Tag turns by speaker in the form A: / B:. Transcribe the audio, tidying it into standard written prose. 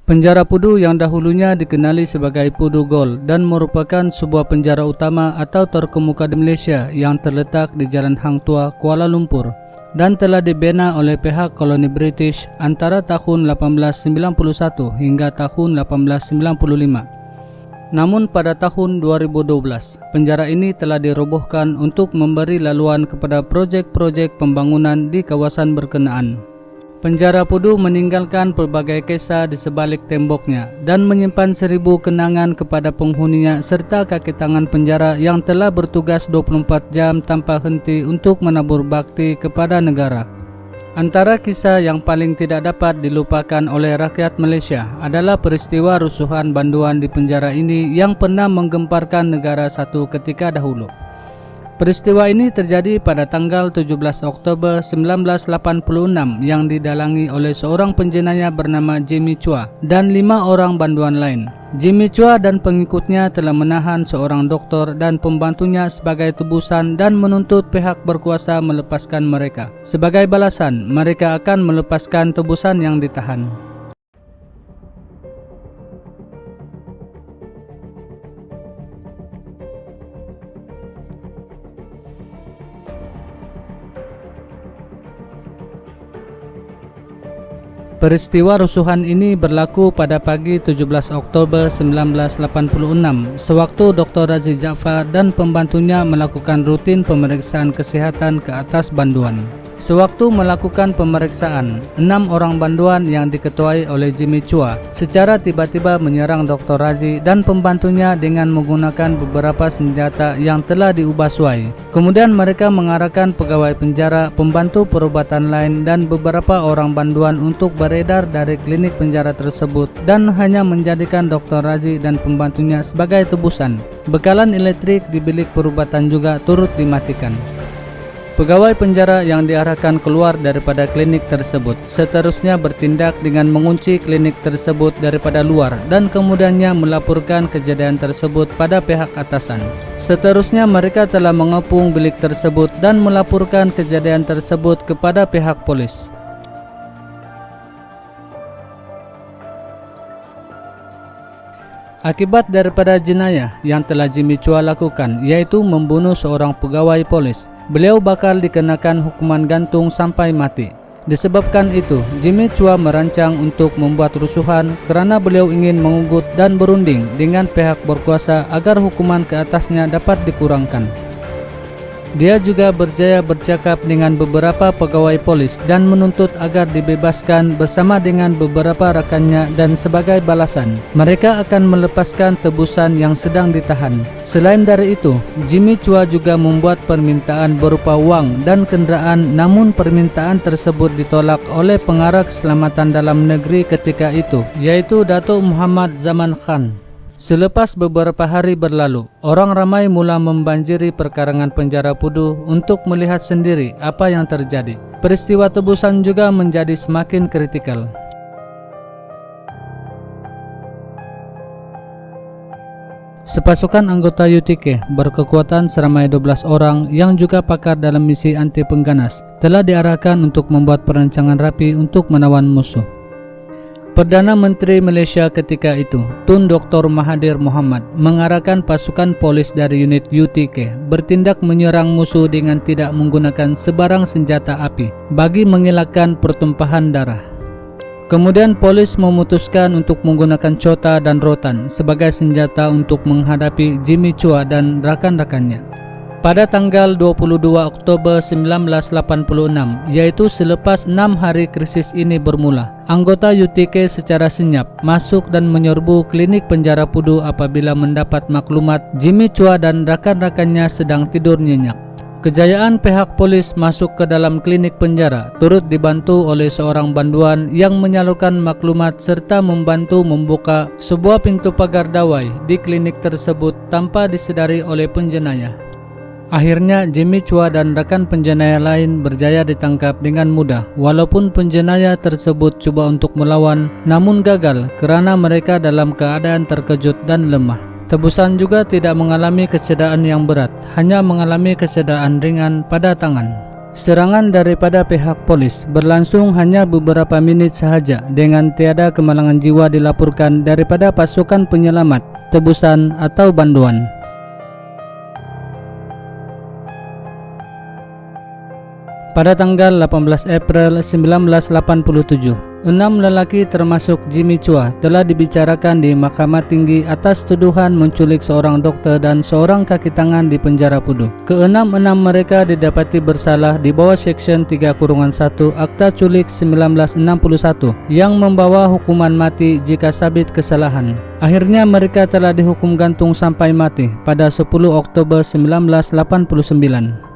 A: Penjara Pudu yang dahulunya dikenali sebagai Pudu Gold dan merupakan sebuah penjara utama atau terkemuka di Malaysia yang terletak di Jalan Hang Tuah, Kuala Lumpur dan telah dibina oleh pihak koloni British antara tahun 1891 hingga tahun 1895. Namun pada tahun 2012, penjara ini telah dirobohkan untuk memberi laluan kepada projek-projek pembangunan di kawasan berkenaan. Penjara Pudu meninggalkan pelbagai kisah di sebalik temboknya dan menyimpan 1000 kenangan kepada penghuninya serta kaki tangan penjara yang telah bertugas 24 jam tanpa henti untuk menabur bakti kepada negara. Antara kisah yang paling tidak dapat dilupakan oleh rakyat Malaysia adalah peristiwa rusuhan banduan di penjara ini yang pernah menggemparkan negara satu ketika dahulu. Peristiwa ini terjadi pada tanggal 17 Oktober 1986 yang didalangi oleh seorang penjenayah bernama Jimmy Chua dan 5 orang banduan lain. Jimmy Chua dan pengikutnya telah menahan seorang doktor dan pembantunya sebagai tebusan dan menuntut pihak berkuasa melepaskan mereka. Sebagai balasan, mereka akan melepaskan tebusan yang ditahan. Peristiwa rusuhan ini berlaku pada pagi 17 Oktober 1986 sewaktu Dr. Razi Jaafar dan pembantunya melakukan rutin pemeriksaan kesihatan ke atas banduan. Sewaktu melakukan pemeriksaan, 6 orang banduan yang diketuai oleh Jimmy Chua secara tiba-tiba menyerang Dr. Razi dan pembantunya dengan menggunakan beberapa senjata yang telah diubah suai. Kemudian mereka mengarahkan pegawai penjara, pembantu perubatan lain dan beberapa orang banduan untuk beredar dari klinik penjara tersebut dan hanya menjadikan Dr. Razi dan pembantunya sebagai tebusan. Bekalan elektrik di bilik perubatan juga turut dimatikan. Pegawai penjara yang diarahkan keluar daripada klinik tersebut seterusnya bertindak dengan mengunci klinik tersebut daripada luar dan kemudiannya melaporkan kejadian tersebut pada pihak atasan. Seterusnya mereka telah mengepung bilik tersebut dan melaporkan kejadian tersebut kepada pihak polis. Akibat daripada jenayah yang telah Jimmy Chua lakukan, yaitu membunuh seorang pegawai polis, beliau bakal dikenakan hukuman gantung sampai mati. Disebabkan itu, Jimmy Chua merancang untuk membuat rusuhan kerana beliau ingin mengugut dan berunding dengan pihak berkuasa agar hukuman ke atasnya dapat dikurangkan. Dia juga berjaya bercakap dengan beberapa pegawai polis dan menuntut agar dibebaskan bersama dengan beberapa rakannya dan sebagai balasan, mereka akan melepaskan tebusan yang sedang ditahan. Selain dari itu, Jimmy Chua juga membuat permintaan berupa wang dan kenderaan, namun permintaan tersebut ditolak oleh pengarah keselamatan dalam negeri ketika itu, yaitu Datuk Muhammad Zaman Khan. Selepas beberapa hari berlalu, orang ramai mula membanjiri perkarangan penjara Pudu untuk melihat sendiri apa yang terjadi. Peristiwa tebusan juga menjadi semakin kritikal. Sepasukan anggota UTK berkekuatan seramai 12 orang yang juga pakar dalam misi anti pengganas telah diarahkan untuk membuat perancangan rapi untuk menawan musuh. Perdana Menteri Malaysia ketika itu, Tun Dr. Mahathir Mohamad, mengarahkan pasukan polis dari unit UTK bertindak menyerang musuh dengan tidak menggunakan sebarang senjata api bagi mengelakkan pertumpahan darah. Kemudian polis memutuskan untuk menggunakan cota dan rotan sebagai senjata untuk menghadapi Jimmy Chua dan rakan-rakannya. Pada tanggal 22 Oktober 1986, yaitu selepas 6 hari krisis ini bermula, anggota UTK secara senyap masuk dan menyerbu klinik penjara Pudu apabila mendapat maklumat Jimmy Chua dan rakan-rakannya sedang tidur nyenyak. Kejayaan pihak polis masuk ke dalam klinik penjara turut dibantu oleh seorang banduan yang menyalurkan maklumat serta membantu membuka sebuah pintu pagar dawai di klinik tersebut tanpa disedari oleh penjenayah. Akhirnya Jimmy Chua dan rakan penjenayah lain berjaya ditangkap dengan mudah walaupun penjenayah tersebut cuba untuk melawan namun gagal kerana mereka dalam keadaan terkejut dan lemah. Tebusan juga tidak mengalami kecederaan yang berat, hanya mengalami kecederaan ringan pada tangan. Serangan daripada pihak polis berlangsung hanya beberapa menit sahaja dengan tiada kemalangan jiwa dilaporkan daripada pasukan penyelamat, tebusan atau bantuan. Pada tanggal 18 April 1987, 6 lelaki termasuk Jimmy Chua telah dibicarakan di Mahkamah Tinggi atas tuduhan menculik seorang dokter dan seorang kaki tangan di penjara Pudu. Keenam-enam mereka didapati bersalah di bawah Seksyen 3-1 Akta Culik 1961 yang membawa hukuman mati jika sabit kesalahan. Akhirnya mereka telah dihukum gantung sampai mati pada 10 Oktober 1989.